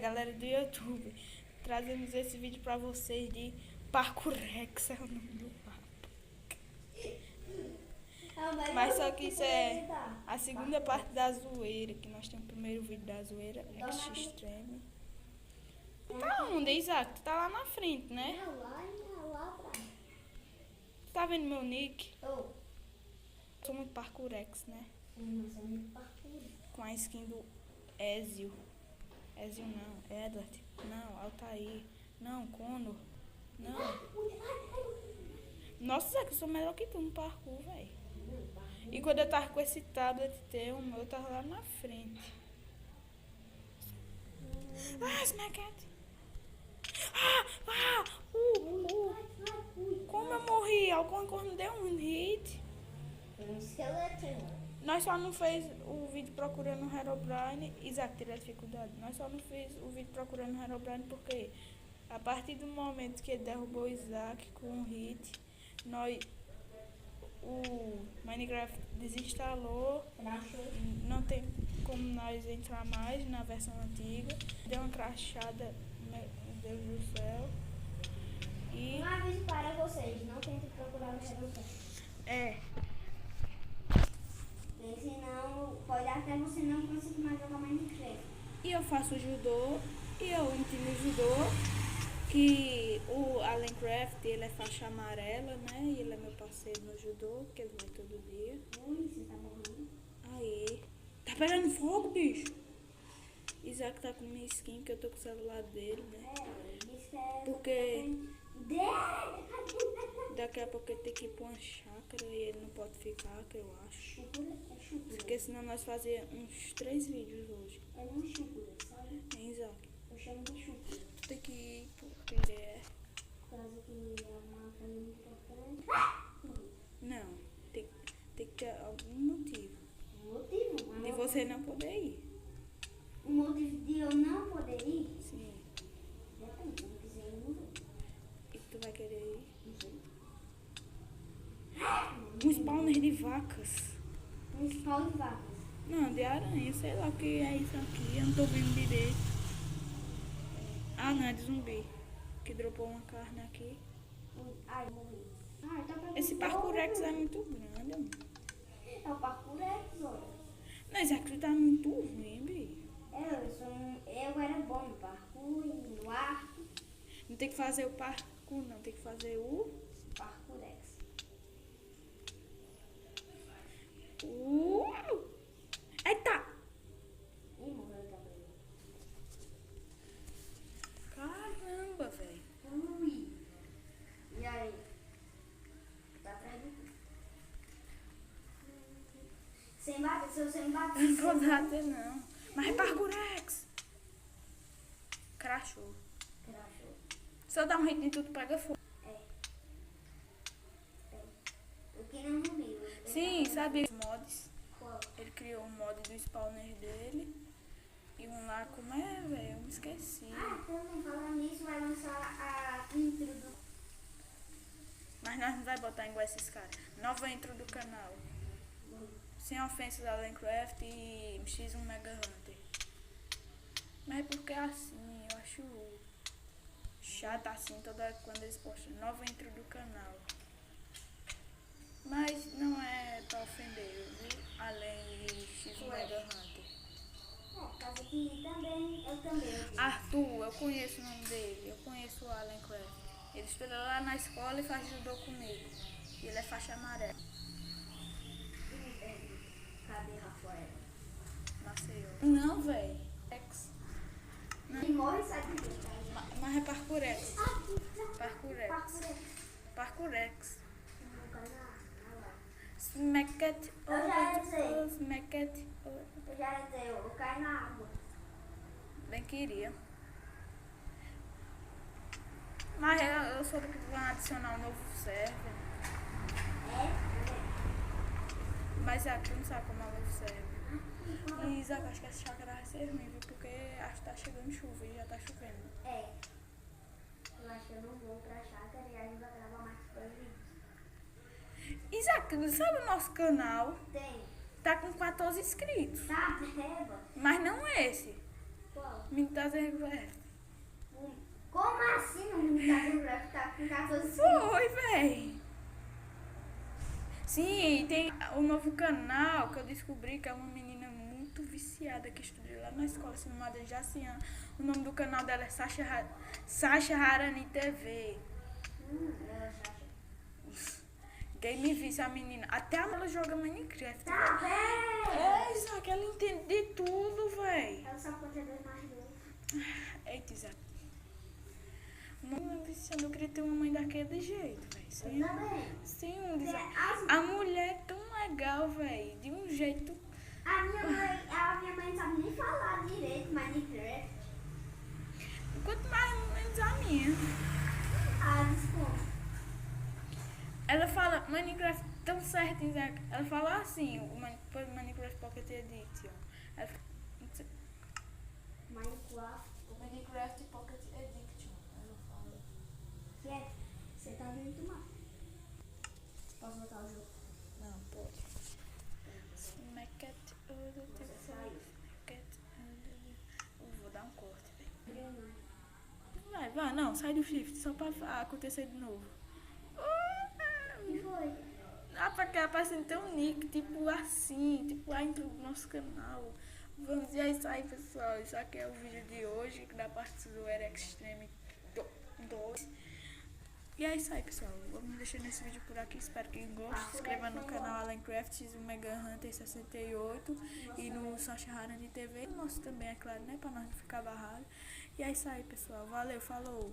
galera do YouTube, trazemos esse vídeo pra vocês de Parkourex, é o nome do papo. Mas só que isso é a segunda parte da zoeira, que nós temos o primeiro vídeo da zoeira, Extreme. Tá onde, Isaac? Tu tá lá na frente, né? Lá atrás. Tu tá vendo meu nick? Sou muito Parkourex, né? Sou muito parkour. Com a skin do Ezio. Ezio não, Edward. Não, Altair. Não, Conor. Não. Nossa, Zé, que eu sou melhor que tu no parkour, velho. E quando eu tava com esse tablet teu, o meu tava lá na frente. Ah, Smackhead. Como eu morri? Alguma coisa me deu um hit. Um esqueleto. Nós só não fez o vídeo procurando o Herobrine. Isaac, tira a dificuldade. Nós só não fez o vídeo procurando o Herobrine porque a partir do momento que ele derrubou o Isaac com um hit, o Minecraft desinstalou. Não tem como nós entrar mais na versão antiga. Deu uma crashada, meu Deus do céu. E Um aviso para vocês, não tentem procurar no Herobrine. Porque senão pode até você não conseguir mais jogar Minecraft. E eu faço judô, e eu ensino judô, que o Allencraft, ele é faixa amarela, né? E ele é meu parceiro no judô, que ele vai todo dia. Ui, você tá morrendo. Aí, tá pegando fogo, bicho? Isaac tá com minha skin, que eu tô com o celular dele, né? Isso é... Porque daqui a pouco ele tem que ir pra uma chácara e ele não pode ficar, que eu acho. Chúpula. Porque senão nós fazíamos uns 3 vídeos hoje. É uma chúpula, sabe? Hein, Isaac? Eu chamo de chúpula. Tu tem que ir porque ele é... Por causa que é uma coisa muito importante. Não, tem que ter algum motivo Um motivo? de você não poder ir. Um motivo de eu não poder ir? Sim. Depende, se eu não quiser ir, não vou. E tu vai querer ir? Não sei. Um spawner de vacas. Um spawn de vacas. Não, de aranha, sei lá o que é isso aqui, eu não tô vendo direito. Ah, não, é de zumbi. Que dropou uma carne aqui. Ai, morri. Ah, tá pegando Esse fogo. Parkourex é muito grande, mano. É o Parkourex, olha. Mas isso aqui tá muito ruim, bi. Eu era bom no parkour, no arco. Não tem que fazer o parkour, não. Tem que fazer o... Parkourex. Eita! Ih, morreu também. Caramba, velho. Ui. E aí? Tá atrás de tu. Sem bater, se você me bater. Não vou bater, não. Mas é Parkourex. Crashou. Crashou. Se eu dar um hit em tudo, pega fogo. O que não morreu. Sim, sabe os mods? Qual? Ele criou um mod do spawner dele. E um lá, como é, velho? Eu me esqueci. Também falando nisso, vai lançar a intro do... Mas nós não vai botar igual esses caras. Nova intro do canal. Sem ofensas a Minecraft e X1 Mega Hunter. Mas é porque é assim, eu acho chato assim toda hora quando eles postam nova intro do canal. Mas não é pra ofender, viu? Além de X1 Mega Hunter. Por causa que eu também. Arthur, eu conheço o nome dele, eu conheço o Allencraft. Ele estuda lá na escola e faz judô comigo. E ele é faixa amarela. Cadê Rafael? Maceió. Não, velho. Ele morre e sai de dentro. Mas é Parkourex. Parkourex. Parkourex. Smacket. Eu já sei. Smacket. Eu já ia dizer, eu caio na água. Bem queria. Mas eu soube que vão adicionar um novo server. Mas tu não sabe como é o novo server. E Isaac, acho que essa chácara vai ser ruim, viu? Porque acho que tá chegando chuva e já tá chovendo. Eu acho que eu não vou pra chácara e a gente vai gravar mais coisas. Isaac, não sabe o nosso canal? Tem. Tá com 14 inscritos. Tá, Reba. Mas não esse. Qual? menino tá Minecraft. Como assim o menino tá Minecraft tá com 14 Foi, véi. Sim, tem o novo canal que eu descobri que é uma menina muito viciada que estudou lá na escola chamada Jacian. O nome do canal dela é Sasha Harani TV. ela acha. Game Vício, a menina. Até ela joga Minecraft. Tá véi. bem! É, Isaac, ela entende de tudo, véi. Ela só pode ter 2 mais 2. Eita, Isaac. Não, viciada, eu queria ter uma mãe daquele jeito, véi. Sem, Tá bem. sem um É, Isaac. as- A mulher é tão legal, véi. De um jeito. A minha mãe não sabe nem falar direito Minecraft. Quanto mais menos a minha. Desculpa. Ela fala Minecraft tão certo, Isaac. Ela fala assim, o Minecraft Pocket Edition. Ela fala, Minecraft. Minecraft Pocket Edition. Ela fala. Que é? Você tá muito mal. Posso botar o jogo? Não, pode. Smack it, Você saiu. Vou dar um corte, velho. Vai, não, sai do shift, só pra acontecer de novo. E foi? Dá pra cá aparecendo teu nick, tipo assim, tipo a intro do nosso canal. Vamos, e é isso aí, pessoal. Isso aqui é o vídeo de hoje, da parte do Era Extreme 2. E é isso aí, pessoal. Vamos deixando esse vídeo por aqui. Espero que gostem. Se inscreva no canal Alan Crafts, o Mega Hunter 68 e no Sasha Harani TV. O nosso também, é claro, né? Pra nós não ficar barrado. E é isso aí, pessoal. Valeu, falou!